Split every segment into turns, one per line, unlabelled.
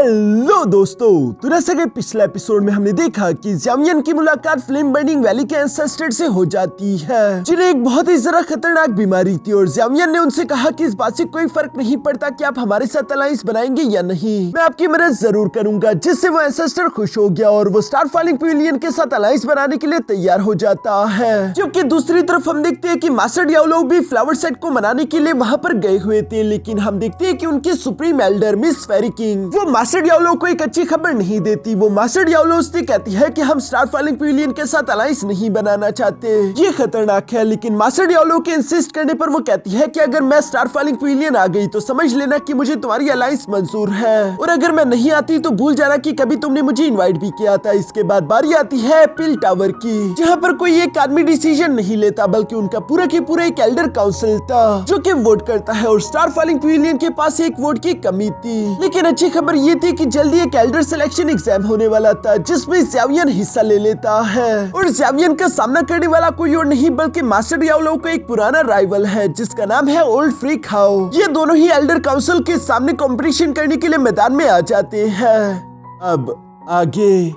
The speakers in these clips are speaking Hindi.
हेलो दोस्तों, तो जैसे कि पिछले एपिसोड में हमने देखा कि ज़ावियन की मुलाकात फ्लेम बर्निंग वैली के एंसेस्टर से हो जाती है, जिन्हें एक बहुत ही जरा खतरनाक बीमारी थी और ज़ावियन ने उनसे कहा कि इस बात से कोई फर्क नहीं पड़ता कि आप हमारे साथ अलायंस बनाएंगे या नहीं, मैं आपकी मदद जरूर करूंगा। जिससे वो एंसेस्टर खुश हो गया और वो स्टार फॉलिंग पिविलियन के साथ अलायंस बनाने के लिए तैयार हो जाता है। जबकि दूसरी तरफ हम देखते हैं कि मास्टर डियाब्लो भी फ्लावर सेट को मनाने के लिए वहाँ पर गए हुए थे, लेकिन हम देखते हैं कि उनके सुप्रीम एल्डर मिस फेरी किंग वो मास्टर डियाब्लो को एक अच्छी खबर नहीं देती। वो मास्टर डियाब्लो से कहती है कि हम स्टार फॉलिंग पिविलियन के साथ अलायंस नहीं बनाना चाहते, ये खतरनाक है। लेकिन मास्टर डियाब्लो के इंसिस्ट करने पर वो कहती है कि अगर मैं स्टार फॉलिंग पिविलियन आ गई तो समझ लेना कि मुझे तुम्हारी अलायंस मंजूर है, और अगर मैं नहीं आती तो भूल जाना कि कभी तुमने मुझे इनवाइट भी किया था। इसके बाद बारी आती है पिल टावर की, जहाँ पर कोई एक आदमी डिसीजन नहीं लेता बल्कि उनका पूरा की पूरा एक एल्डर काउंसिल था जो कि वोट करता है, और स्टार फॉलिंग पिविलियन के पास एक वोट की कमी थी। लेकिन अच्छी खबर ये थी कि जल्दी एक एल्डर सिलेक्शन एग्जाम होने वाला था जिसमें ज़ावियन हिस्सा ले लेता है, और ज़ावियन का सामना करने वाला कोई और नहीं बल्कि मास्टर डियाब्लो का एक पुराना राइवल है जिसका नाम है ओल्ड फ्रीक हाउ। ये दोनों ही एल्डर काउंसिल के सामने कंपटीशन करने के लिए मैदान में आ जाते हैं। अब आगे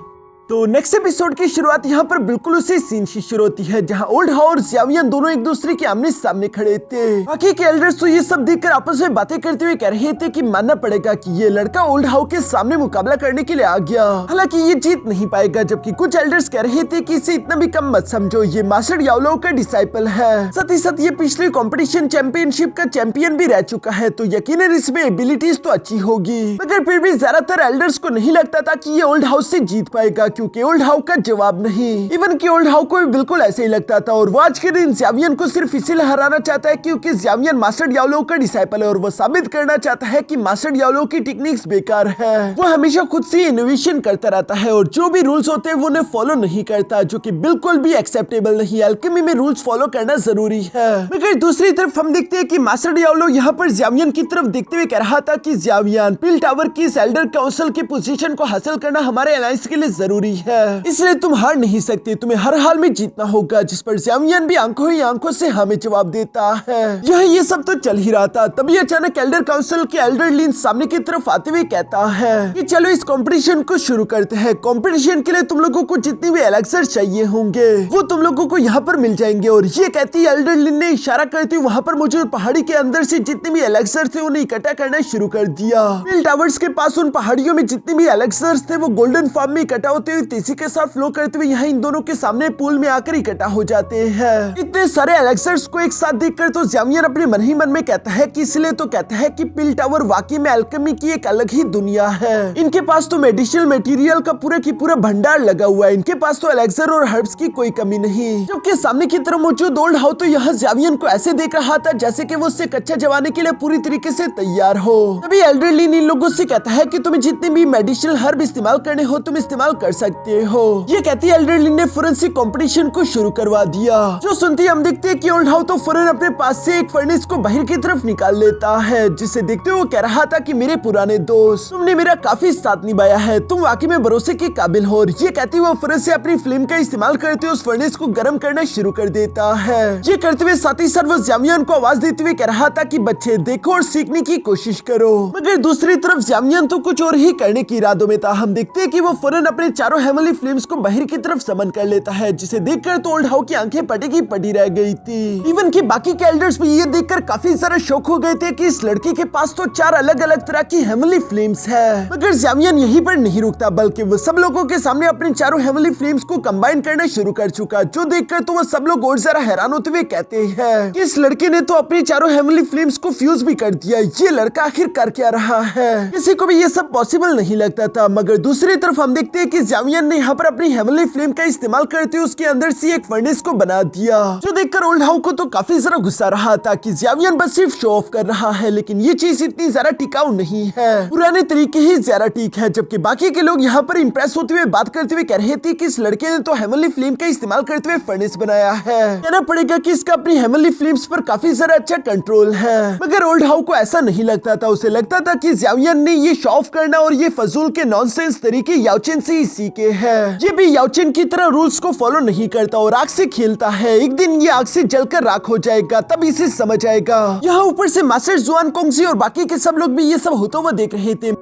तो नेक्स्ट एपिसोड की शुरुआत यहाँ पर बिल्कुल उसी सीन से शुरू होती है जहाँ ओल्ड हाउ और ज़ावियन दोनों एक दूसरे के आमने सामने खड़े थे। बाकी के एल्डर्स तो ये सब देखकर आपस में बातें करते हुए कह रहे थे कि मानना पड़ेगा कि ये लड़का ओल्ड हाउ के सामने मुकाबला करने के लिए आ गया, हालांकि ये जीत नहीं पाएगा। जबकि कुछ एल्डर्स कह रहे थे कि इसे इतना भी कम मत समझो, ये मास्टर डियाब्लो का डिसाइपल है, साथ ही साथ ये पिछले कॉम्पिटिशन चैंपियनशिप का चैंपियन भी रह चुका है, तो यकीनन इसमें एबिलिटीज तो अच्छी होगी। मगर फिर भी ज्यादातर एल्डर्स को नहीं लगता था कि ये ओल्ड हाउ से जीत पाएगा, क्योंकि ओल्ड हाउ का जवाब नहीं। इवन कि ओल्ड हाउ को भी बिल्कुल ऐसे ही लगता था, और वो आज के दिन ज़ावियन को सिर्फ इसीलिए हराना चाहता है क्योंकि ज़ावियन मास्टर डियाब्लो का डिसाइपल है, और वो साबित करना चाहता है कि मास्टर डियाब्लो की टेक्निक्स बेकार है। वो हमेशा खुद से इनोवेशन करता रहता है और जो भी रूल्स होते हैं वो उन्हें फॉलो नहीं करता, जो कि बिल्कुल भी एक्सेप्टेबल नहीं है। अल्केमी में रूल्स फॉलो करना जरूरी है। मगर दूसरी तरफ हम देखते हैं कि मास्टर डियाब्लो यहाँ पर ज़ावियन की तरफ देखते हुए कह रहा था कि ज़ावियन, पिल टावर की इस एल्डर काउंसिल की पोजीशन को हासिल करना हमारे अलायंस के लिए जरूरी है, इसलिए तुम हार नहीं सकते, तुम्हें हर हाल में जीतना होगा। जिस पर ज़ावियन भी आंखों ही आंखों से हमें जवाब देता है। ये सब तो चल ही रहा था, तभी अचानक एल्डर काउंसिल के एल्डर लिन सामने की तरफ आते हुए कहता है कि चलो इस कंपटीशन को शुरू करते हैं। कंपटीशन के लिए तुम लोगों को जितने भी एलेक्सर चाहिए होंगे वो तुम लोगों को यहाँ पर मिल जाएंगे। और ये कहती है एल्डर लिन ने इशारा करते हुए वहाँ पर मौजूद पहाड़ी के अंदर से जितने भी एलेक्सर थे उन्हें इकट्ठा करना शुरू कर दिया। पिल टावर्स के पास उन पहाड़ियों में जितने भी एलेक्सर्स थे वो गोल्डन फॉर्म में इकट्ठा होते हुए तेजी के साथ फ्लो करते हुए यहाँ इन दोनों के सामने पूल में आकर इकट्ठा हो जाते हैं। इतने सारे एलेक्सर्स को एक साथ देखकर तो ज़ावियन अपने मन ही मन में कहता है कि इसलिए तो कहता है कि पिल टावर वाकई में अल्केमी की एक अलग ही दुनिया है। इनके पास तो मेडिसिनल मटेरियल का पूरा की पूरा भंडार लगा हुआ है, इनके पास तो एलेक्सर और हर्ब्स की कोई कमी नहीं। जबकि सामने की तरफ मौजूद ओल्ड हाउ तो यहाँ ज़ावियन को ऐसे देख रहा था जैसे कि वो उससे कच्चा जवाने के लिए पूरी तरीके से तैयार हो। तभी एल्डर लिन इन लोगों से कहता है कि तुम्हें जितने भी मेडिसिनल हर्ब इस्तेमाल करने हो तुम इस्तेमाल कर सकते हो। ये कहती है एल्डर लिन ने फौरन से कंपटीशन को शुरू करवा दिया। जो सुनते हम देखते हैं कि ओल्ड हाउ तो फौरन अपने पास से एक फर्नेस को बाहर की तरफ निकाल लेता है, जिसे देखते हुए कह रहा था कि मेरे पुराने दोस्त, तुमने मेरा काफी साथ निभाया है, तुम वाकई में भरोसे के काबिल हो। और ये कहते हुए फौरन से अपनी फ्लेम का इस्तेमाल करते हुए उस फर्नेस को गर्म करना शुरू कर देता है। ये करते हुए साथ ही साथ वो ज़ावियन को आवाज देते हुए कह रहा था कि बच्चे देखो और सीखने की कोशिश करो। मगर दूसरी तरफ ज़ावियन तो कुछ और ही करने की इरादों में था। हम देखते हैं कि वो फौरन अपने चारों हेवनली फ्लेम्स को बाहर की तरफ समन कर लेता है, जिसे देखकर तो ओल्ड हाउ की आंखें पटी की पटी रह गई थी। इवन कि बाकी के एल्डर्स भी ये देखकर काफी सारा शौक हो गए थे कि इस लड़की के पास तो 4 अलग अलग तरह की हेवनली फ्लेम्स है। मगर ज़ावियन यहीं पर नहीं रुकता, बल्कि वो सब लोगों के सामने अपने चारों हेवनली फ्लेम्स को कंबाइन करना शुरू कर चुका, जो देखकर तो वो सब लोग और जरा हैरान होते हुए कहते हैं कि इस लड़के ने तो अपनी चारों हेवनली फ्लेम्स को फ्यूज भी कर दिया, ये लड़का आखिर कर क्या रहा है। किसी को भी ये सब पॉसिबल नहीं लगता था। मगर दूसरी तरफ हम देखते हैं कि ज़ावियन ने यहाँ पर अपनी हेवनली फ्लेम का इस्तेमाल करते हुए उसके अंदर से एक फर्नेस को बना दिया, जो देखकर ओल्ड हाउ को तो काफी ज्यादा गुस्सा रहा था कि ज़ावियन बस सिर्फ शो ऑफ कर रहा है, लेकिन ये चीज इतनी ज्यादा टिकाऊ नहीं है, पुराने तरीके ही ज्यादा ठीक है। जबकि बाकी के लोग यहाँ पर इंप्रेस होते हुए बात करते हुए कह रहे थे कि इस लड़के ने तो हेवनली फ्लेम का इस्तेमाल करते हुए फर्नेस बनाया है, कहना पड़ेगा कि इसका अपनी हेवनली फ्लेम्स पर काफी ज्यादा अच्छा कंट्रोल है। मगर ओल्ड हाउ को ऐसा नहीं लगता था, उसे लगता था कि ज़ावियन ने ये शो ऑफ करना और ये फजूल के नॉनसेंस तरीके याओचेन से ही सीखे हैं। ये भी याओचेन की तरह रूल्स को फॉलो नहीं करता और आग से खेलता है। एक दिन ये आग से जलकर राख हो जाएगा, तब इसे समझ आएगा। यहाँ ऊपर से मास्टर जुआन कोंगजी और बाकी के सब लोग भी ये सब होता हुआ देख रहे थे।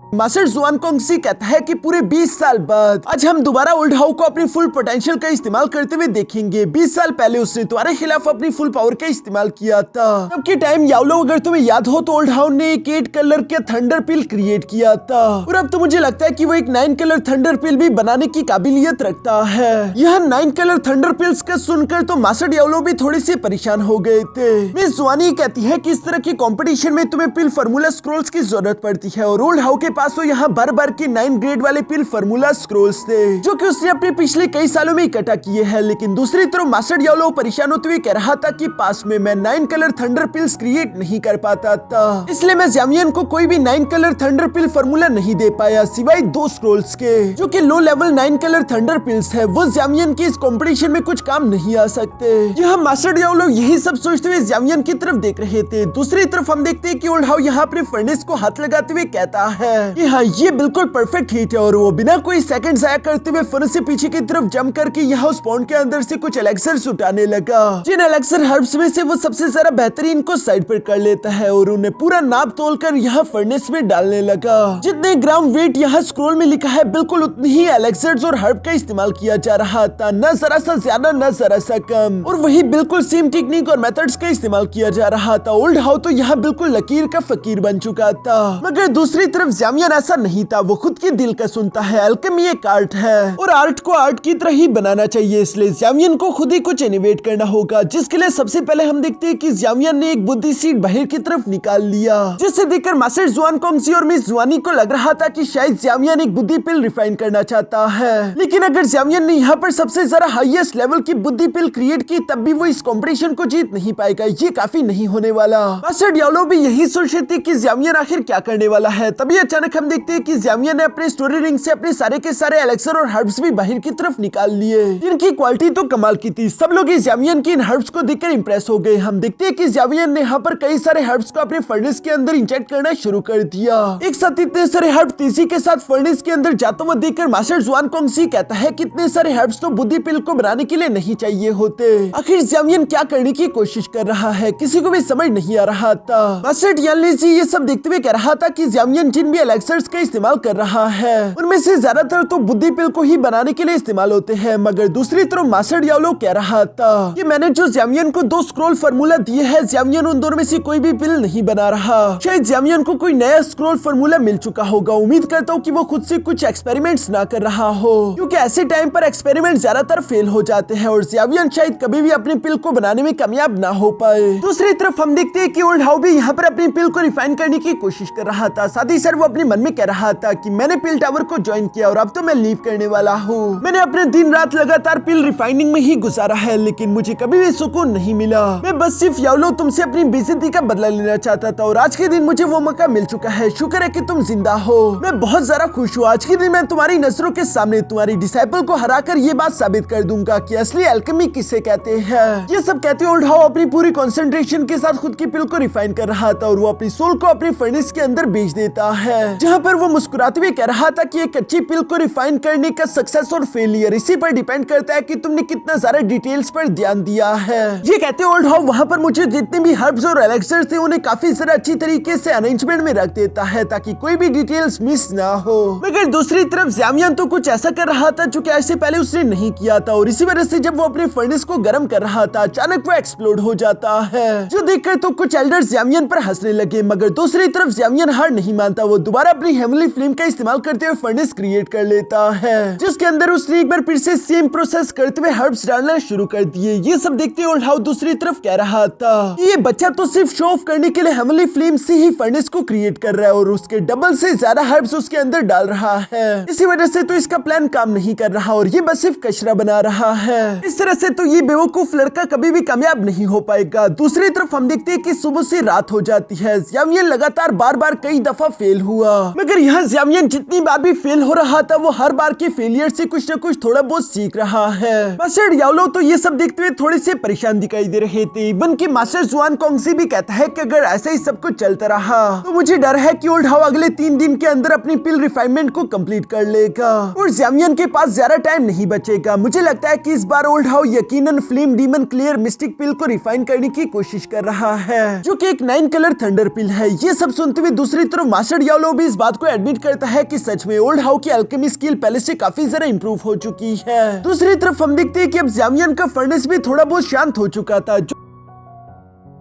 मास्टर जुआन कोंगसी कहता है कि पूरे 20 साल बाद आज हम दोबारा ओल्ड हाउ को अपनी फुल पोटेंशियल का इस्तेमाल करते हुए देखेंगे। 20 साल पहले उसने तुम्हारे खिलाफ अपनी फुल पावर का इस्तेमाल किया था। तब के टाइम यावलो, अगर तुम्हें याद हो तो ओल्ड हाउ ने एक 8 कलर के थंडर पिल क्रिएट किया था और अब तो मुझे लगता है कि वो एक 9 कलर थंडर पिल भी बनाने की काबिलियत रखता है। यह 9 कलर थंडर पिल्स का सुनकर तो मास्टर यावलो भी थोड़ी सी परेशान हो गए थे। मिस जुआनी कहती है कि इस तरह की कंपटीशन में तुम्हें पिल फार्मूला स्क्रोल्स की जरूरत पड़ती है और ओल्ड हाउ के पास तो यहाँ भर भर के 9 ग्रेड वाले पिल फार्मूला स्क्रोल्स थे जो कि उसने अपने पिछले कई सालों में इकट्ठा किए हैं। लेकिन दूसरी तरफ मास्टर यावलो परेशान होते हुए कह रहा था कि पास में मैं 9 कलर थंडर पिल्स क्रिएट नहीं कर पाता था, इसलिए मैं ज़ावियन को कोई भी 9 कलर थंडर पिल फार्मूला नहीं दे पाया सिवाय 2 स्क्रोल्स के जो कि low level 9 colour thunder pills है। वो ज़ावियन की इस कंपटीशन में कुछ काम नहीं आ सकते। यह मास्टर यावलो यही सब सोचते हुए ज़ावियन की तरफ देख रहे थे। दूसरी तरफ हम देखते हैं कि ओल्ड हाउ यहाँ अपने फर्नेस को हाथ लगाते हुए कहता है कि हाँ, ये बिल्कुल परफेक्ट हीट है और वो बिना कोई सेकंड जाया करते हुए फर्नेस से पीछे की तरफ जंप करके यहाँ उस पॉन्ड के अंदर से कुछ एलेक्सर्स उठाने लगा। जिन एलेक्सर हर्ब्स में से वो सबसे ज्यादा बेहतरीन को साइड पर कर लेता है और उन्हें पूरा नाप तोल कर यहाँ फर्नेस में डालने लगा। जितने ग्राम वेट यहाँ स्क्रोल में लिखा है बिल्कुल उतनी ही एलेक्सर्स और हर्ब का इस्तेमाल किया जा रहा था, न जरा सा ज्यादा न जरा सा कम, और वही बिल्कुल सेम टेक्निक और मेथड्स का इस्तेमाल किया जा रहा था। ओल्ड हाउ तो यहाँ बिल्कुल लकीर का फकीर बन चुका था, मगर दूसरी तरफ ज़ावियन ऐसा नहीं था। वो खुद के दिल का सुनता है। अल्केमी एक आर्ट है और आर्ट को आर्ट की तरह ही बनाना चाहिए, इसलिए ज़ावियन को खुद ही कुछ इनोवेट करना होगा, जिसके लिए सबसे पहले हम देखते हैं कि ज़ावियन ने एक बुद्धि सीड बाहर की तरफ निकाल लिया, जिसे देखकर मास्टर जुआन कोंगसी और मिस जुआनी को लग रहा था कि शायद ज़ावियन एक बुद्धि पिल रिफाइन करना चाहता है। लेकिन अगर ज़ावियन ने यहाँ पर सबसे ज्यादा हाईएस्ट लेवल की बुद्धि पिल क्रिएट की तब भी वो इस कॉम्पिटिशन को जीत नहीं पाएगा। ये काफी नहीं होने वाला। मास्टर यावलो भी यही सोच रहे थे कि ज़ावियन आखिर क्या करने वाला है। तभी अचानक हम देखते हैं कि ज़ावियन ने अपने स्टोरी रिंग से अपने सारे के सारे एलेक्सर और हर्ब्स भी बाहर की तरफ निकाल लिए। इनकी क्वालिटी तो कमाल की थी। सब लोग इस ज़ावियन की इन हर्ब्स को देखकर इंप्रेस हो गए। हम देखते हैं कि ज़ावियन ने यहाँ पर कई सारे हर्ब्स को अपने फर्नेस के अंदर इंजेक्ट करना शुरू कर दिया। एक साथ इतने सारे हर्ब तेजी के साथ फर्नेस के अंदर जाते हुए देखकर मास्टर जुआन कोंगसी कहता है कि इतने सारे हर्ब्स तो बुद्धि पिल को बनाने के लिए नहीं चाहिए होते। आखिर ज़ावियन क्या करने की कोशिश कर रहा है, किसी को भी समझ नहीं आ रहा था। मास्टर यानलीजी ये सब देखते हुए कह रहा था कि ज़ावियन जिन भी एलेक्सर्स का इस्तेमाल कर रहा है उनमें से ज्यादातर तो बुद्धि पिल को ही बनाने के लिए इस्तेमाल होते हैं। मगर दूसरी तरफ मास्टर यावलो कह रहा था कि मैंने जो ज़ावियन को 2 स्क्रोल फार्मूला दिए हैं, ज़ावियन उन दोनों में से कोई भी पिल नहीं बना रहा। शायद ज़ावियन को कोई नया स्क्रोल फार्मूला मिल चुका होगा। उम्मीद करता हूँ कि वो खुद से कुछ एक्सपेरिमेंट्स ना कर रहा हो, क्योंकि ऐसे टाइम पर एक्सपेरिमेंट ज्यादातर फेल हो जाते हैं और ज़ावियन शायद कभी भी अपनी पिल को बनाने में कामयाब ना हो पाए। दूसरी तरफ हम देखते हैं कि ओल्ड हाउ भी यहाँ पर अपनी पिल को रिफाइन करने की कोशिश कर रहा था। साथ ही वो अपने मन में कह रहा था कि मैंने पिल टावर को ज्वाइन किया और अब तो मैं लीव करने वाला हूँ। मैंने अपने दिन रात लगातार पिल रिफाइनिंग में ही गुजारा है, लेकिन मुझे कभी भी सुकून नहीं मिला। मैं बस सिर्फ यावलो तुमसे अपनी बेइज्जती का बदला लेना चाहता था और आज के दिन मुझे वो मौका मिल चुका है। शुक्र है कि तुम जिंदा हो। मैं बहुत ज्यादा खुश हूँ। आज के दिन मैं तुम्हारी नजरों के सामने तुम्हारी डिसाइपल को हराकर ये बात साबित कर दूंगा कि असली अल्केमी किसे कहते हैं। ये सब कहते ओल्ड हाउ अपनी पूरी कंसंट्रेशन के साथ खुद की पिल को रिफाइन कर रहा था और वो अपनी सोल को अपनी फर्नेस के अंदर बेच देता है, जहाँ पर वो मुस्कुराते हुए कह रहा था कि एक अच्छी पिल को रिफाइन करने का सक्सेस और फेलियर इसी पर डिपेंड करता है कि तुमने कितना ज्यादा डिटेल्स पर ध्यान दिया है। ये कहते ओल्ड हाउ वहाँ पर मुझे जितने भी हर्ब्स और एलेक्सर्स थे उन्हें काफी ज्यादा अच्छी तरीके से अरेंजमेंट में रख देता है ताकि कोई भी डिटेल्स मिस ना हो। मगर दूसरी तरफ ज़ावियन तो कुछ ऐसा कर रहा था जो कि आज से पहले उसने नहीं किया था और इसी वजह से जब वो अपने फर्नेस को गर्म कर रहा था अचानक वो एक्सप्लोड हो जाता है, जो देखकर तो कुछ एल्डर्स ज़ावियन पर हंसने लगे। मगर दूसरी तरफ ज़ावियन हार नहीं मानता। वो दोबारा अपनी हेवनली फ्लेम का इस्तेमाल करते हुए फर्नेस क्रिएट कर लेता है, जिसके अंदर उसने एक बार फिर से सेम प्रोसेस करते हुए हर्ब्स डालना शुरू कर दिए। ये सब देखते ओल्ड हाउ दूसरी तरफ कह रहा था कि ये बच्चा तो सिर्फ शो ऑफ करने के लिए हेवनली फ्लेम से ही फर्नेस को क्रिएट कर रहा है और उसके डबल से ज्यादा हर्ब्स उसके अंदर डाल रहा है। इसी वजह से तो इसका प्लान काम नहीं कर रहा और ये बस सिर्फ कचरा बना रहा है। इस तरह से तो ये बेवकूफ लड़का कभी भी कामयाब नहीं हो पाएगा। दूसरी तरफ हम देखते हैं कि सुबह से रात हो जाती है। ज़ावियन लगातार बार बार कई दफा फेल हुआ, मगर यहाँ ज़ावियन जितनी बार भी फेल हो रहा था वो हर बार के फेलियर से कुछ न कुछ थोड़ा बहुत सीख रहा है। मास्टर यावलो तो ये सब देखते हुए थोड़े से परेशान दिखाई दे रहे थे। इवन की मास्टर जुआन कोंगसी भी कहता है कि अगर ऐसा ही सब कुछ चलता रहा तो मुझे डर है कि ओल्ड हाउ अगले 3 दिन के अंदर अपनी पिल रिफाइनमेंट को कंप्लीट कर लेगा और ज़ावियन के पास ज्यादा टाइम नहीं बचेगा। मुझे लगता है कि इस बार ओल्ड हाउ यकीनन फ्लेम डीमन क्लियर मिस्टिक पिल को रिफाइन करने की कोशिश कर रहा है, जो कि एक 9 कलर थंडर पिल है। ये सब सुनते हुए दूसरी तरफ मास्टर यावलो भी इस बात को एडमिट करता है कि सच में ओल्ड हाउ की अल्केमी स्किल पहले से काफी ज्यादा इंप्रूव हो चुकी है। दूसरी तरफ हम देखते हैं कि अब ज़ावियन का फर्नेस भी थोड़ा बहुत शांत हो चुका था,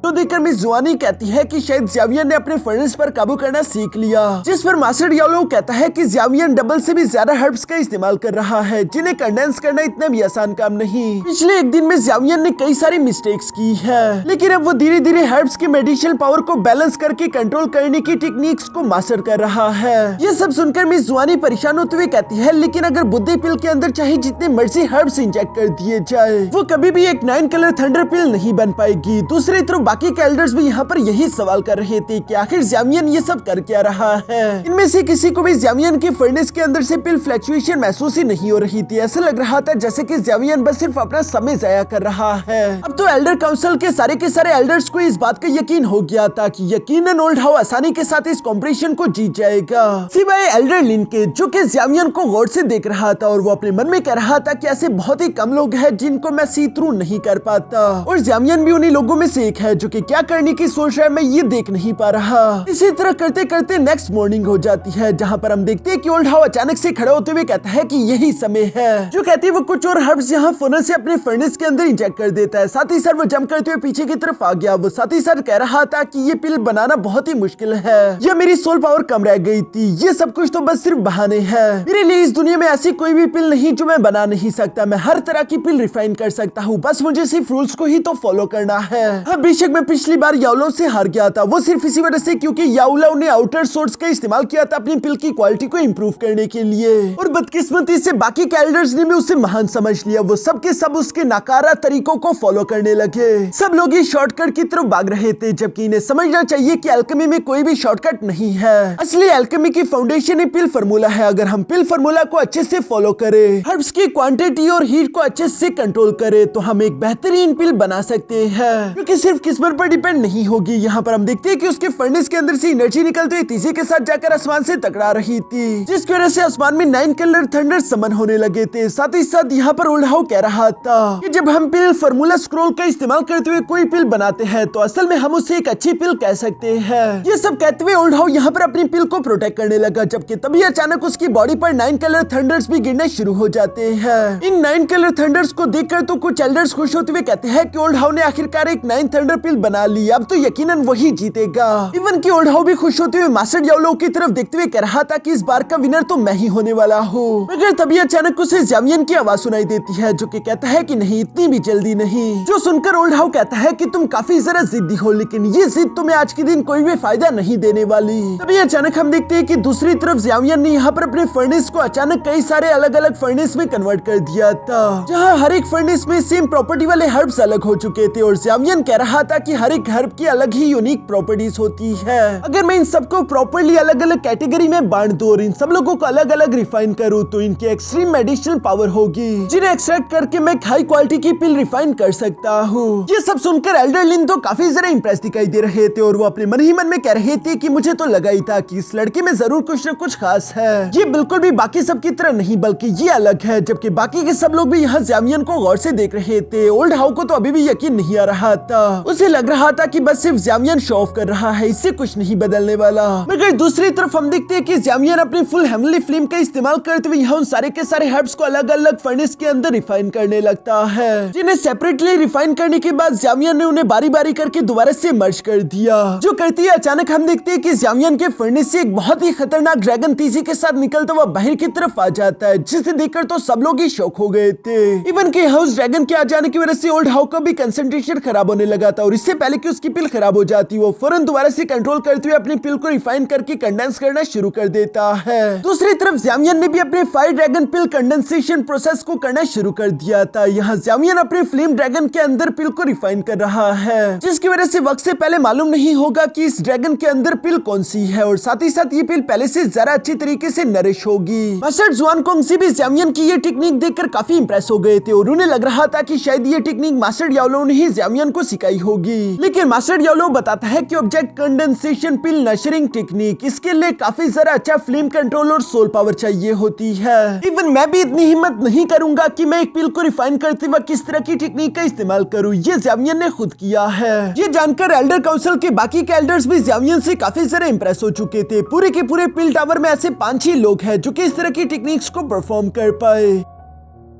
तो देखकर मिस जुआनी कहती है कि शायद ज़ावियन ने अपने फर्नेस पर काबू करना सीख लिया, जिस पर मास्टर यालो कहता है कि ज़ावियन डबल से भी ज्यादा हर्ब्स का इस्तेमाल कर रहा है, जिन्हें कंडेंस करना इतना भी आसान काम नहीं। पिछले एक दिन में ज़ावियन ने कई सारी मिस्टेक्स की है, लेकिन अब वो धीरे धीरे हर्ब्स की मेडिसिनल पावर को बैलेंस करके कंट्रोल करने की टेक्निक्स को मास्टर कर रहा है। ये सब सुनकर मिस जुआनी परेशान होते हुए कहती है, लेकिन अगर बुद्धि पिल के अंदर चाहे जितने मर्जी हर्ब्स इंजेक्ट कर दिए जाए, वो कभी भी एक 9 कलर थंडर पिल नहीं बन पाएगी। दूसरी तरफ बाकी के एल्डर्स भी यहाँ पर यही सवाल कर रहे थे कि आखिर ज़ावियन ये सब कर क्या रहा है। इनमें से किसी को भी ज़ावियन के फर्नेस के अंदर से पिल फ्लक्चुएशन महसूस ही नहीं हो रही थी। ऐसा लग रहा था जैसे कि ज़ावियन बस सिर्फ अपना समय जाया कर रहा है। अब तो एल्डर काउंसिल के सारे एल्डर्स को इस बात का यकीन हो गया था कि यकीनन ओल्ड हाउ आसानी के साथ इस कॉम्पिटिशन को जीत जाएगा, सिवाय एल्डर लिन के, जो कि ज़ावियन को गौर से देख रहा था और वो अपने मन में कह रहा था कि ऐसे बहुत ही कम लोग हैं जिनको मैं सी थ्रू नहीं कर पाता, और ज़ावियन भी उन्हीं लोगों में से एक है जो कि क्या करने की सोच रहा है मैं ये देख नहीं पा रहा। इसी तरह करते करते नेक्स्ट मॉर्निंग हो जाती है, जहाँ पर हम देखते हैं कि ओल्ड हाउ अचानक से खड़े होते हुए कहता है कि यही समय है। जो कहती है वो कुछ और हर्ब्स यहाँ फनल से अपने फर्नेस के अंदर इंजेक्ट कर देता है। साथ ही साथ वो जंप करते हुए पीछे की तरफ आ गया। वो साथ ही साथ कह रहा था कि ये पिल बनाना बहुत ही मुश्किल है, ये मेरी सोल पावर कम रह गई थी, ये सब कुछ तो बस सिर्फ बहाने हैं। मेरे लिए इस दुनिया में ऐसी कोई भी पिल नहीं जो मैं बना नहीं सकता। मैं हर तरह की पिल रिफाइन कर सकता हूँ, बस मुझे सिर्फ रूल्स को ही तो फॉलो करना है। हाँ, बेशक मैं पिछली बार याओलो से हार गया था, वो सिर्फ इसी वजह से क्योंकि याओलो ने आउटर सोर्स का इस्तेमाल किया था अपनी पिल की क्वालिटी को इंप्रूव करने के लिए, और बदकिस्मती से बाकी के एल्डर्स ने भी उसे महान समझ लिया। वो सब के सब उसके नाकारा तरीकों को फॉलो करने लगे। सब लोग ये शॉर्टकट की तरफ भाग रहे थे, जबकि इन्हें समझना चाहिए कि अल्केमी में कोई भी शॉर्टकट नहीं है। असली अल्केमी की फाउंडेशन ही पिल फार्मूला है। अगर हम पिल फार्मूला को अच्छे से फॉलो करें, हर्ब्स की क्वांटिटी और हीट को अच्छे से कंट्रोल करें, तो हम एक बेहतरीन पिल बना सकते हैं, क्योंकि सिर्फ किस्मत पर डिपेंड नहीं होगी। यहाँ पर हम देखते हैं कि उसके फर्नेस के अंदर से एनर्जी निकलती हुई तीसरे के साथ जाकर आसमान से टकरा रही थी, जिसकी वजह से आसमान में 9 कलर थंडर समन होने लगे थे। साथ ही साथ यहाँ पर ओल्ड हाउ कह रहा था कि जब हम पिल फार्मूला स्क्रॉल का इस्तेमाल करते हुए कोई पिल बनाते हैं तो असल में हम उसे एक अच्छी पिल कह सकते हैं। ये सब कहते हुए ओल्ड हाउ यहाँ पर अपनी पिल को प्रोटेक्ट करने लगा, जबकि तभी अचानक उसकी बॉडी पर 9 कलर थंडर्स भी गिरने शुरू हो जाते हैं। इन 9 कलर थंडर्स को देखकर तो कुछ एल्डर्स खुश होते हुए कहते हैं कि ओल्ड हाउ ने आखिरकार एक 9 थंडर पिल बना ली, अब तो यकीनन वही जीतेगा। इवन की ओल्ड हाउ भी खुश होते हुए मास्टर याओलो की तरफ देखते हुए कह रहा था कि इस बार का विनर तो मैं ही होने वाला हूँ। मगर तभी अचानक उसे ज़ावियन की आवाज सुनाई देती है, जो कि कहता है कि नहीं, इतनी भी जल्दी नहीं। जो सुनकर ओल्ड हाउ कहता है कि तुम काफी जरा जिद्दी हो, लेकिन ये जिद तुम्हें आज के दिन कोई भी फायदा नहीं देने वाली। तभी अचानक हम देखते हैं कि दूसरी तरफ ज़ावियन ने यहाँ पर अपने फर्नेस को अचानक कई सारे अलग अलग फर्नेस में कन्वर्ट कर दिया था, जहाँ हर एक फर्नेस में सेम प्रॉपर्टी वाले हर्ब्स अलग हो चुके थे, और ज़ावियन कह रहा था कि हर एक हर्ब की अलग ही यूनिक प्रॉपर्टीज होती है। अगर मैं इन सबको प्रॉपर्ली अलग अलग कैटेगरी में बांट दूं और इन सब लोगों को अलग अलग रिफाइन करूं, तो इनकी एक्सट्रीम मेडिसिनल पावर होगी, जिन्हें एक्सट्रैक्ट करके मैं हाई क्वालिटी की पिल रिफाइन कर सकता हूँ। ये सब सुनकर एल्डर लिन तो काफी जरा इंप्रेस दिखाई दे रहे थे, और वो अपने मन ही मन में कह रहे थे कि मुझे तो लगा ही था कि इस लड़के में जरूर कुछ न कुछ खास है। ये बिल्कुल भी बाकी सब की तरह नहीं, बल्कि ये अलग है। जबकि बाकी के सब लोग भी यहाँ ज़ावियन को गौर से देख रहे थे। ओल्ड हाउ को तो अभी भी यकीन नहीं आ रहा था, उसे लग रहा था कि बस सिर्फ ज़ावियन शो ऑफ कर रहा है, इससे कुछ नहीं बदलने वाला। मगर दूसरी तरफ हम देखते हैं कि ज़ावियन अपनी फुल हेवनली फ्लेम का इस्तेमाल करते हुए यहाँ उन सारे के सारे हर्ब्स को अलग अलग फर्नेस के अंदर रिफाइन करने लगता है, जिन्हें सेपरेटली रिफाइन करने के बाद ज़ावियन ने उन्हें बारी बारी करके दोबारा से मर्ज कर दिया। जो करती है अचानक हम देखते हैं कि ज़ावियन के फर्नेस से एक बहुत ही खतरनाक ड्रैगन तेजी के साथ निकलता हुआ बाहर की तरफ आ जाता है, जिसे देखकर तो सब लोग ही शॉक हो गए थे। इवन के हाउस ड्रैगन के आ जाने की वजह से ओल्ड हाउ का भी कंसंट्रेशन खराब होने लगा था, और इससे पहले कि उसकी पिल खराब हो जाती, वो फौरन दोबारा से कंट्रोल करते हुए अपनी पिल को रिफाइन करके कंडेंस करना शुरू कर देता है। दूसरी तरफ ज़ावियन ने भी अपने फायर ड्रैगन पिल कंडेंसेशन प्रोसेस को करना शुरू कर दिया था। यहाँ ज़ावियन अपने फ्लेम ड्रैगन के अंदर पिल को रिफाइन कर रहा है, जिसकी वजह से वक्त से पहले मालूम नहीं होगा कि इस ड्रैगन के अंदर पिल कौन सी है, और साथ ही साथ ये पिल पहले से ज्यादा अच्छी तरीके से नरिश होगी। मास्टर जुआन कोंगसी भी ज़ावियन की ये टेक्निक देखकर काफी इंप्रेस हो गए थे, और उन्हें लग रहा था कि शायद ये टेक्निक मास्टर याओलो ने ही ज़ावियन को सिखाई होगी। होगी। लेकिन मास्टर यालो बताता है कि ऑब्जेक्ट कंडेंसेशन पिल नशरिंग टेक्निक, इसके लिए काफी जरा अच्छा फ्लेम कंट्रोल और सोल पावर चाहिए होती है। इवन मैं भी इतनी हिम्मत नहीं करूंगा कि मैं एक पिल को रिफाइन करते वक्त किस तरह की टेक्निक का इस्तेमाल करूं, ये ज़ावियन ने खुद किया है। ये जानकर एल्डर काउंसिल के बाकी के एल्डर्स भी ज़ावियन से काफी जरा इंप्रेस हो चुके थे। पूरे के पूरे पिल टावर में ऐसे 5-6 लोग हैं जो कि इस तरह की टेक्निक्स को परफॉर्म कर पाए।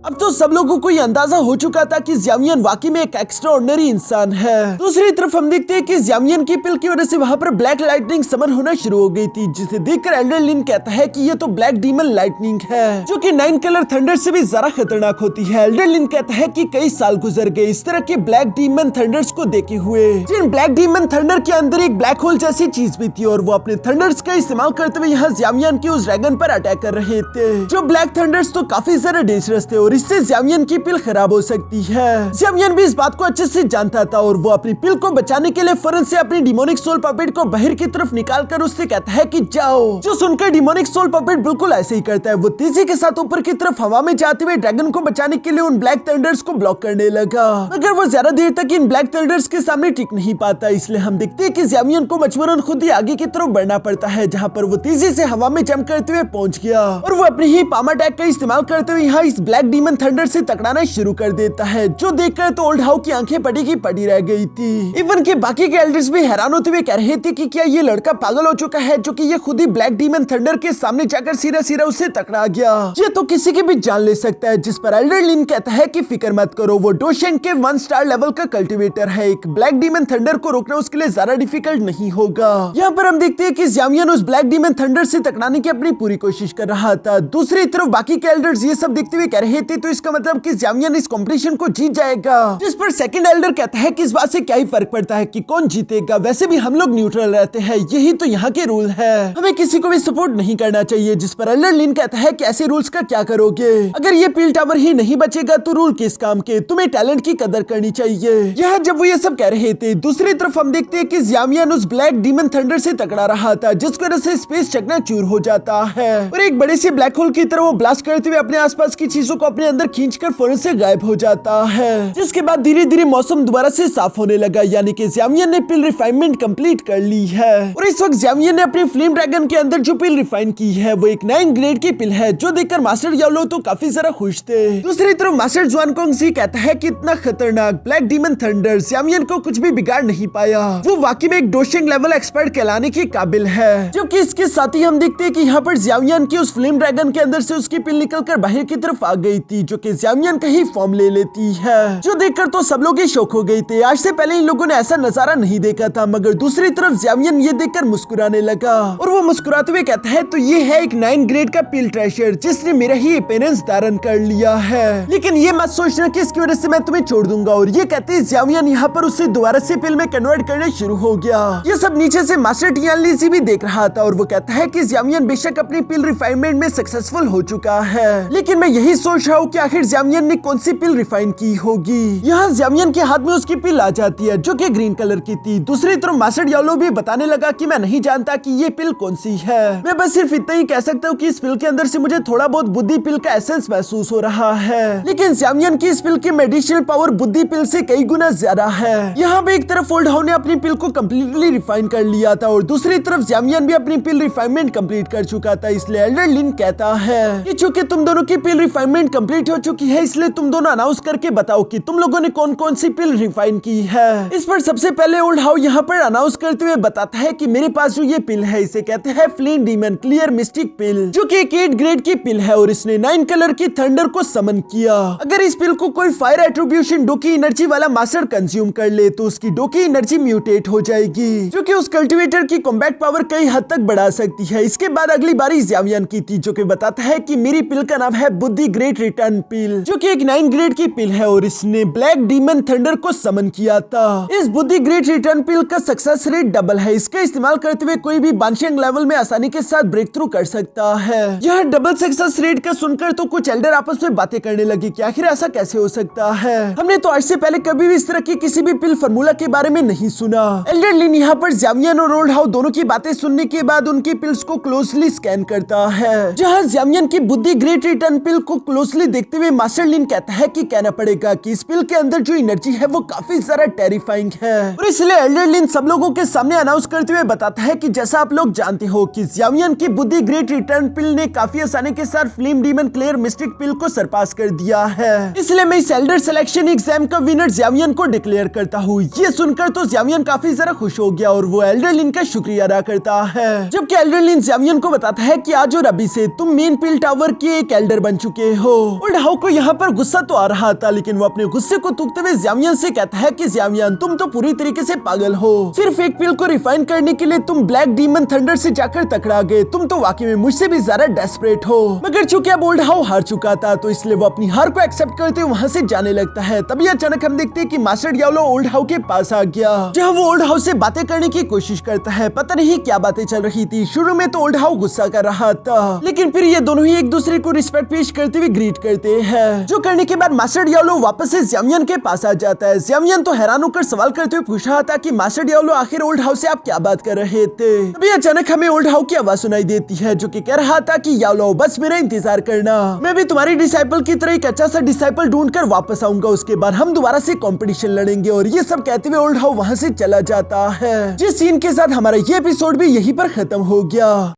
अब तो सब लोगों को ये अंदाजा हो चुका था कि ज़ावियन वाकई में एक एक्स्ट्राऑर्डिनरी इंसान है। दूसरी तरफ हम देखते हैं कि ज़ावियन की पिल की वजह से वहाँ पर ब्लैक लाइटनिंग समन होना शुरू हो गई थी, जिसे देखकर एल्डर लिन कहता है कि ये तो ब्लैक डीमन लाइटनिंग है, जो कि 9 कलर थंडर से भी ज्यादा खतरनाक होती है। एल्डर लिन कहता है कि कई साल गुजर गए इस तरह के ब्लैक डीमन थंडर्स को देखे हुए, जिन ब्लैक डीमन थंडर के अंदर एक ब्लैक होल जैसी चीज भी थी और वो अपने थंडर्स का इस्तेमाल करते हुए यहाँ ज़ावियन के उस ड्रैगन पर अटैक कर रहे थे। जो ब्लैक थंडर्स तो काफी ज्यादा डेंजरस थे और इससे ज़ावियन की पिल खराब हो सकती है। ज़ावियन भी इस बात को अच्छे से जानता था और वो अपनी पिल को बचाने के लिए फौरन से अपनी डिमोनिक सोल पपेट को बाहर की तरफ निकालकर उससे कहता है कि जाओ। जो सुनकर डिमोनिक सोल पपेट बिल्कुल ऐसे ही करता है। वो तेजी के साथ ऊपर की तरफ हवा में जाते हुए ड्रैगन को बचाने के लिए उन ब्लैक थंडर्स को ब्लॉक करने लगा, मगर वो ज्यादा देर तक इन ब्लैक थंडर्स के सामने टिक नहीं पाता। इसलिए हम देखते हैं कि ज़ावियन को मजबूरन खुद ही आगे की तरफ बढ़ना पड़ता है, जहाँ पर वो तेजी से हवा में जंप करते हुए पहुंच गया और वो अपनी ही पामा अटैक का इस्तेमाल करते हुए यहाँ इस ब्लैक डीमन थंडर से टकराना शुरू कर देता है, जो देखकर तो ओल्ड हाउ की आंखें पड़ी की पड़ी रह गई थी। इवन के बाकी के एल्डर्स भी हैरान होते हुए कह रहे थे कि क्या ये लड़का पागल हो चुका है, जो कि ये खुद ही ब्लैक डीमन थंडर के सामने जाकर सीधा उससे टकरा गया। ये तो किसी की भी जान ले सकता है। जिस पर एल्डर लिन कहता है कि फिक्र मत करो, वो डोशेंग के 1 स्टार लेवल का कल्टिवेटर है। एक ब्लैक डीमन थंडर को रोकना उसके लिए ज्यादा डिफिकल्ट नहीं होगा। यहाँ पर हम देखते हैं कि ज़ावियन उस ब्लैक डीमन थंडर से टकराने की अपनी पूरी कोशिश कर रहा था। दूसरी तरफ बाकी के एल्डर्स ये सब देखते हुए कह रहे थे तो इसका मतलब कि ज़ावियन इस कॉम्पिटिशन को जीत जाएगा। जिस पर सेकंड एल्डर कहता है कि इस बात से क्या ही फर्क पड़ता है कि कौन जीतेगा, वैसे भी हम लोग न्यूट्रल रहते हैं, यही तो यहाँ के रूल है, हमें किसी को भी सपोर्ट नहीं करना चाहिए। जिस पर एल्डर लिन कहता है कि ऐसे रूल्स का क्या करोगे, अगर ये पिल टावर ही नहीं बचेगा तो रूल किस काम के, तुम्हें टैलेंट की कदर करनी चाहिए। यह जब वो ये सब कह रहे थे, दूसरी तरफ हम देखते हैं कि ज़ावियन उस ब्लैक डीमन थंडर से टकरा रहा था, जिसकी वजह से स्पेस चकनाचूर हो जाता है और एक बड़े से ब्लैक होल की तरह वो ब्लास्ट करते हुए अपने आसपास की चीजों को अपने अंदर खींचकर फौरन से गायब हो जाता है। जिसके बाद धीरे धीरे मौसम दोबारा से साफ होने लगा, यानी कि ज़ावियन ने पिल रिफाइनमेंट कंप्लीट कर ली है और इस वक्त ज़ावियन ने अपनी फ्लेम ड्रैगन के अंदर जो पिल रिफाइन की है वो एक 9 ग्रेड की पिल है, जो देखकर मास्टर यालो तो काफी जरा खुश थे। दूसरी तरफ मास्टर ज़ुआनकोंग कहता है कि इतना खतरनाक ब्लैक डीमन थंडर ज़ावियन को कुछ भी बिगाड़ नहीं पाया, वो वाकई में एक डोशिंग लेवल एक्सपर्ट कहलाने के काबिल है। जबकि इसके साथ ही हम देखते हैं कि यहाँ पर ज़ावियन की उस फ्लेम ड्रैगन के अंदर से उसकी पिल निकलकर बाहर की तरफ आ गई थी, जो कि ज़ावियन का ही फॉर्म ले लेती है, जो देखकर तो सब लोग ही शौक हो गए थे। आज से पहले इन लोगों ने ऐसा नजारा नहीं देखा था, मगर दूसरी तरफ ज़ावियन ये देखकर मुस्कुराने लगा और वो मुस्कुराते हुए कहता है तो ये है एक 9 ग्रेड का पिल ट्रेशर, जिसने मेरा ही अपीयरेंस धारण कर लिया है, लेकिन ये मत सोचना कि इसकी वजह से मैं तुम्हें छोड़ दूंगा। और ये कहते ही ज़ावियन यहाँ पर उसे दोबारा से पिल में कन्वर्ट करने शुरू हो गया। ये सब नीचे से मास्टर टियानली भी देख रहा था और वो कहता है कि ज़ावियन बेशक अपनी पिल रिफाइनमेंट में सक्सेसफुल हो चुका है, लेकिन मैं यही सोच रहा हूँ कि आखिर ज़ावियन ने कौन सी पिल रिफाइन की होगी। यहाँ ज़ावियन के हाथ में उसकी पिल आ जाती है, जो कि ग्रीन कलर की थी। दूसरी तरफ मास्टर यालो भी बताने लगा कि मैं नहीं जानता कि ये पिल कौन सी है, मैं बस सिर्फ इतना ही कह सकता हूँ कि इस पिल के अंदर से मुझे थोड़ा बहुत बुद्धि पिल का एसेंस महसूस हो रहा है, लेकिन ज़ावियन की इस पिल की मेडिसिनल पावर बुद्धि पिल से कई गुना ज्यादा है। यहाँ पे एक तरफ ओल्ड हाउ ने अपनी पिल को कम्प्लीटली रिफाइन कर लिया था और दूसरी तरफ ज़ावियन भी अपनी पिल रिफाइनमेंट कंप्लीट कर चुका था। इसलिए एल्डर लिन कहता है कि चूंकि तुम दोनों की पिल रिफाइनमेंट कंप्लीट हो चुकी है, इसलिए तुम दोनों अनाउंस करके बताओ कि तुम लोगों ने कौन कौन सी पिल रिफाइन की है। इस पर सबसे पहले ओल्ड हाउ यहाँ पर अनाउंस करते हुए बताता है कि मेरे पास जो ये पिल है इसे कहते हैं फ्लेम डीमन क्लियर मिस्टिक पिल, जो कि एक 8 ग्रेड की पिल है और इसने 9 कलर की थंडर को समन किया। अगर इस पिल को कोई फायर एट्रीब्यूशन डोकी एनर्जी वाला मास्टर कंज्यूम कर ले तो उसकी डोकी एनर्जी म्यूटेट हो जाएगी, जो कि उस कल्टीवेटर की कॉम्बैट पावर कई हद तक बढ़ा सकती है। इसके बाद अगली बारी ज़ावियन की थी, जो कि बताता है कि मेरी पिल का नाम है बुद्धि ग्रेट रिटर्न पिल, जो कि एक 9 ग्रेड की पिल है और इसने ब्लैक डीमन थंडर को समन किया था। इस बुद्धि ग्रेट रिटर्न पिल का सक्सेस रेट डबल है। इसका इस्तेमाल करते हुए कोई भी बांशिंग लेवल में आसानी के साथ ब्रेक थ्रू कर सकता है। यह डबल सक्सेस रेट का सुनकर तो कुछ एल्डर आपस में बातें करने लगे कि आखिर ऐसा कैसे हो सकता है, हमने तो आज से पहले कभी भी इस तरह की किसी भी पिल फार्मूला के बारे में नहीं सुना। एल्डर लिन यहाँ पर ज़ावियन और ओल्ड हाउ दोनों की बातें सुनने के बाद उनकी पिल्स को क्लोजली स्कैन करता है। जहाँ ज़ावियन की बुद्धि ग्रेट रिटर्न पिल को क्लोजली उन्हें देखते हुए मास्टर लिन कहता है कि कहना पड़ेगा कि इस पिल के अंदर जो एनर्जी है वो काफी ज्यादा टेरिफाइंग है, और इसलिए एल्डर लिन सब लोगों के सामने अनाउंस करते हुए बताता है कि जैसा आप लोग जानते हो कि ज़ियाओयन की बुद्धि ग्रेट रिटर्न पिल ने काफी आसानी के साथ फ्लेम डीमन क्लेयर मिस्टिक पिल को सरपास कर दिया है, इसलिए मैं इस एल्डर सिलेक्शन एग्जाम का विनर ज़ियाओयन को डिक्लेयर करता हूँ। ये सुनकर तो ज़ियाओयन काफी ज्यादा खुश हो गया और वो एल्डर लिन का शुक्रिया अदा करता है, जबकि एल्डर लिन ज़ियाओयन को बताता है कि आज और अभी से तुम मेन पिल टावर के एक एल्डर बन चुके हो। ओल्ड हाउ को यहाँ पर गुस्सा तो आ रहा था, लेकिन वो अपने गुस्से को थूकते हुए ज़ियाओयन से कहता है कि ज़ियाओयन तुम तो पूरी तरीके से पागल हो, सिर्फ एक पिल को रिफाइन करने के लिए तुम ब्लैक डीमन थंडर से जाकर टकरा गए, तुम तो वाकई में मुझसे भी ज्यादा डेस्परेट हो। मगर चूंकि अब ओल्ड हाउ हार चुका था तो इसलिए वो अपनी हार को एक्सेप्ट करते हुए वहाँ से जाने लगता है। तभी अचानक हम देखते हैं कि मास्टर डियाब्लो ओल्ड हाउ के पास आ गया, जहाँ वो ओल्ड हाउ से बातें करने की कोशिश करता है। पता नहीं क्या बातें चल रही थी। शुरू में तो ओल्ड हाउ गुस्सा कर रहा था, लेकिन फिर ये दोनों ही एक दूसरे को रिस्पेक्ट पेश करते हुए ग्रीट करते हैं, जो करने के बाद मास्टर डियाब्लो वापस से ज़ियाओयन के पास आ जाता है। ज़ियाओयन तो हैरान होकर सवाल करते हुए पूछ रहा था कि मास्टर डियाब्लो आखिर ओल्ड हाउ से आप क्या बात कर रहे थे। तभी अचानक हमें ओल्ड हाउ की आवाज सुनाई देती है, जो कि कह रहा था कि यालो बस मेरा इंतजार करना, मैं भी तुम्हारी डिसाइपल की तरह एक अच्छा सा डिसाइपल ढूंढ कर वापस आऊंगा, उसके बाद हम दोबारा से कंपटीशन लड़ेंगे। और ये सब कहते हुए ओल्ड हाउ वहाँ से चला जाता है, जिस सीन के साथ हमारा ये एपिसोड भी यहीं पर खत्म हो गया।